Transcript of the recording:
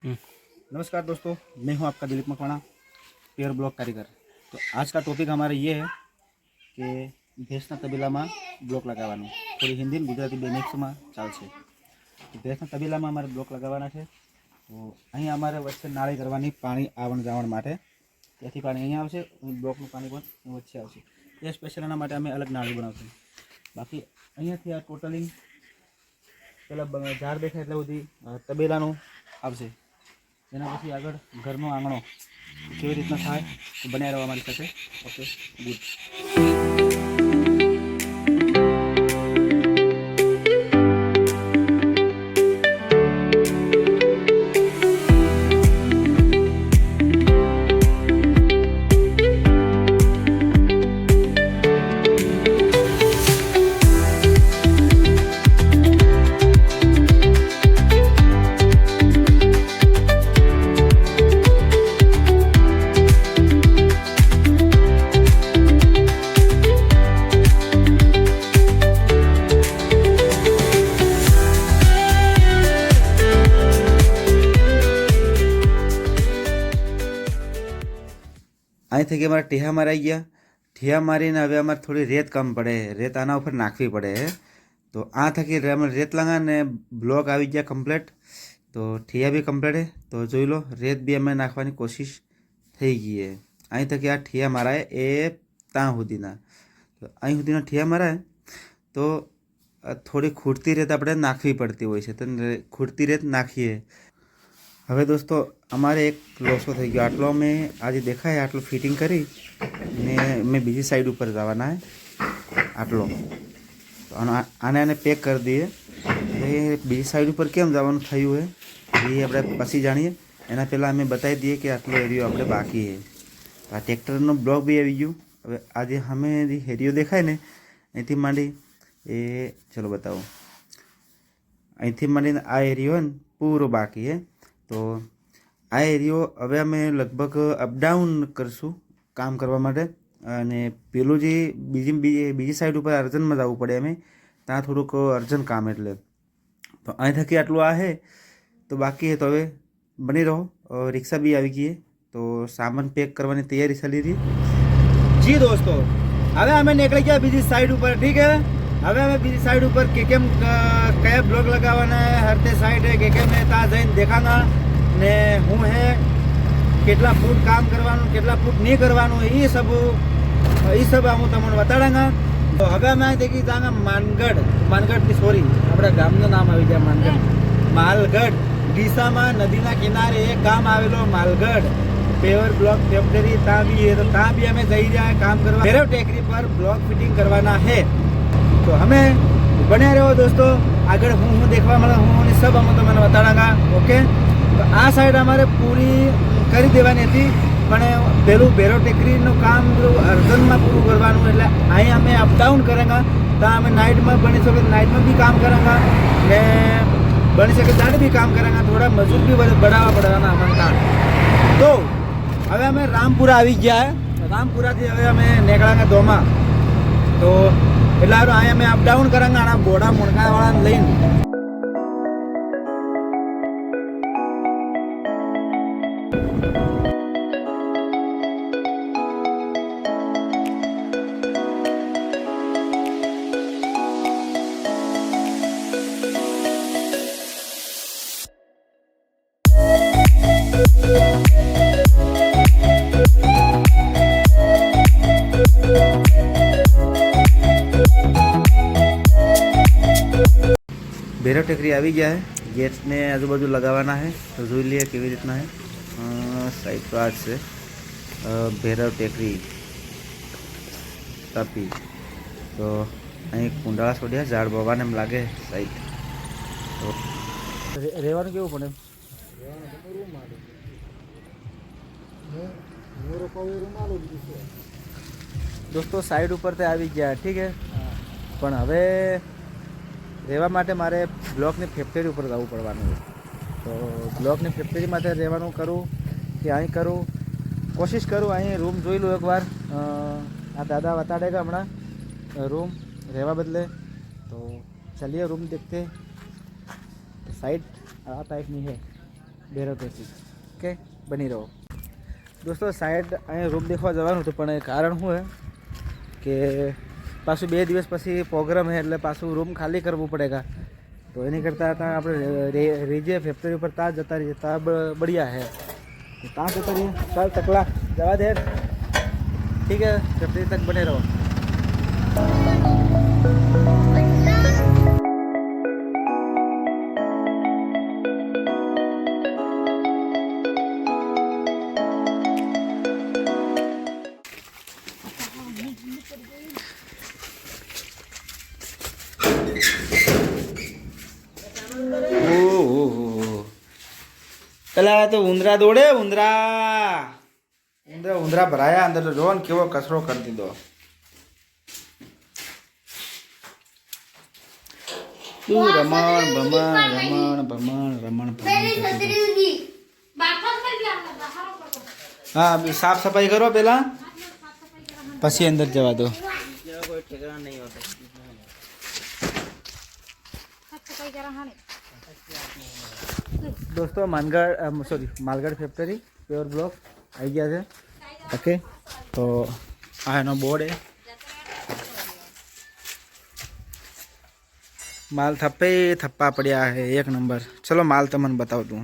हम्म। नमस्कार दोस्तों, मैं हूं आपका दिलीप मकवाणा, प्योर ब्लॉक कारीगर। तो आज का टॉपिक हमारा ये है कि ભેંસના તબેલામાં બ્લોક લગાવવાનું થોડી હિન્દી અને ગુજરાતી બે મિક્સમાં ચાલશે। તો ભેંસના તબેલામાં અમારે બ્લોક લગાવવાના છે। તો અહીં અમારે વચ્ચે નાળી કરવાની પાણી આવણ જાવણ માટે, ત્યાંથી પાણી અહીંયા આવશે અને બ્લોકનું પાણી પણ વચ્ચે આવશે। એ સ્પેશિયલ એના માટે અમે અલગ નાળી બનાવશું। બાકી અહીંયાથી આ ટોટલી પેલા ઝાડ દેખાય એટલે સુધી તબેલાનું આવશે। એના પછી આગળ ઘરનો આંગણો કેવી રીતના થાય તો બન્યા રહેવા મારી સાથે। Okay, good. અહીંથી કે અમારા ટેહા મારાઈ ગયા। ઠેહા મારીને હવે અમારે થોડી રેત કમ પડે, રેત આના ઉપર નાખવી પડે। તો આ થકી અમે રેત લગાને બ્લોક આવી ગયા કમ્પ્લીટ। તો ઠેહા બી કમ્પ્લીટ है। તો જોઈ લો રેત બી અમે નાખવાની કોશિશ થઈ ગઈ है। અહીં થકી આ ઠેહા મારાય એ ત્યાં સુધીના, તો અહીં સુધીના ઠેહા મારાય તો થોડી ખૂટતી રેત આપણે નાખવી પડતી હોય છે। તો ખૂટતી રેત નાખીએ। હવે દોસ્તો અમારે એક લોસો થઈ ગયો। આટલો અમે આજે દેખાય આટલું ફિટિંગ કરી ને મેં બીજી સાઈડ ઉપર જવાના है આટલો। તો આને પેક કરી દઈએ। એ બીજી સાઈડ ઉપર કેમ જવાનું થયું है એ આપણે પછી જાણીએ। એના પહેલાં અમે બતાવી દઈએ કે આટલો એરિયો આપણે બાકી है। આ ટ્રેક્ટરનો બ્લોક બી આવી ગયું। હવે આજે અમે જે એરિયો દેખાય ને અહીંથી માંડી એ ચલો બતાવો, અહીંથી માંડીને આ એરિયો है ને પૂરો બાકી है। તો આ એરિયો હવે અમે લગભગ અપડાઉન કરશું કામ કરવા માટે। અને પેલું જે બીજી સાઈડ ઉપર અર્જન્ટમાં જવું પડે અમે, ત્યાં થોડુંક અર્જન્ટ કામ એટલે। તો અહીં થકી આટલું આ છે। તો બાકી है तो હવે બની રહો। રિક્ષા બી આવી ગઈ है। તો સામાન પેક કરવાની તૈયારી ચાલી રહી। જી દોસ્તો, હવે અમે નીકળી ગયા બીજી સાઈડ ઉપર। ઠીક है, હવે અમે બીજી સાઈડ ઉપર કેમ કયા બ્લોક लगावाना है, हर ते साइड है के मैं ત્યાં જઈને દેખાંગા ને હું હે કેટલા ફૂટ કામ કરવાનું કેટલા ફૂટ નહીં કરવાનું એ સબ હું તમને બતાડાંગા। તો હવે અમે દેખી જાંગા માનગઢ સોરી આપણા ગામનું નામ આવી જાય માલગઢ। ડીસામાં નદીના કિનારે એક ગામ આવેલો માલગઢ, પેવર બ્લોક ફેક્ટરી ત્યાં બી है। तो ત્યાં બી અમે જઈ રહ્યા કામ કરવા ભૈરવ ટેકરી પર બ્લોક ફિટિંગ કરવાના है। તો અમે બન્યા રહ્યો દોસ્તો, આગળ હું દેખવા મળે હું સબ અમે તમને બતાડાંગા। ઓકે, તો આ સાઈડ અમારે પૂરી કરી દેવાની હતી, પણ પેલું ભૈરવ ટેકરીનું કામ અર્જન્ટમાં પૂરું કરવાનું એટલે અહીં અમે અપડાઉન કરેંગા। ત્યાં અમે નાઇટમાં બની શકે નાઇટમાં બી કામ કરેંગા ને બની શકે દાડે બી કામ કરેંગા। થોડા મજૂર બી બઢાવવા પડવાના અમને ત્યાં। તો હવે અમે રામપુરા આવી ગયા है। રામપુરાથી હવે અમે નીકળાંગા દોમા। તો એટલે અહીં અમે અપડાઉન કરાંગા આના બોડા મુણકાવાળાને લઈને। ભૈરવ ટેકરી આવી ગયા है। ગેટ્સને આજુબાજુ લગાવવાના है। તો જોઈ લઈએ કેવી રીતના है। સાઈડ તો આ જ છે ભૈરવ ટેકરી તાપી। તો અહીં કુંડાળા છોડ્યા ઝાડ બવાને એમ લાગે સાઈડ। તો રહેવાનું કેવું પડે? દોસ્તો સાઈડ ઉપર તે આવી ગયા। ઠીક है, પણ હવે રહેવા માટે મારે બ્લોકની ફેક્ટરી ઉપર જવું પડવાનું છે। તો બ્લોકની ફેક્ટરી માટે રહેવાનું કરું કે અહીં કરું, કોશિશ કરું અહીં રૂમ જોઈ લઉં એકવાર। આ દાદા બતાડેગા હમણાં रूम रहवा बदले। तो चलिए रूम देखते। साइड टाइप नहीं है। બેરોટેસી. ઓકે, બની રહો દોસ્તો. સાઈડ અહીંયા રૂમ દેખવા જવાનું હતું, પણ કારણ શું હે કે પાછું 2 દિવસ પછી પ્રોગ્રામ છે, એટલે પાછું રૂમ ખાલી કરવું પડેગા. તો એની કરતાં ત્યાં આપણે રીજે ફેક્ટરી ઉપર ત્યાં જતા રહીએ, ત્યાં બઢિયા હે, ત્યાં જતા રહીએ. ચાલ ટકલા જવા દે, ठीक है, फैक्ट्री तक बने रहो. પેલા તો ઉંદરા દોડે, ઉંદરા ભરાયા અંદર, તો જો ને કેવો કચરો કરી દીધો. તું રમણ ભમણ. હા, સાફ સફાઈ કરો પેલા, પછી અંદર જવા દો. दोस्तों Malgarh factory pure block I गया है. ओके, तो आ एनो बोर्ड है. माल थप्पा पड़ा है 1 नंबर. चलो माल तमन बताओ दूँ.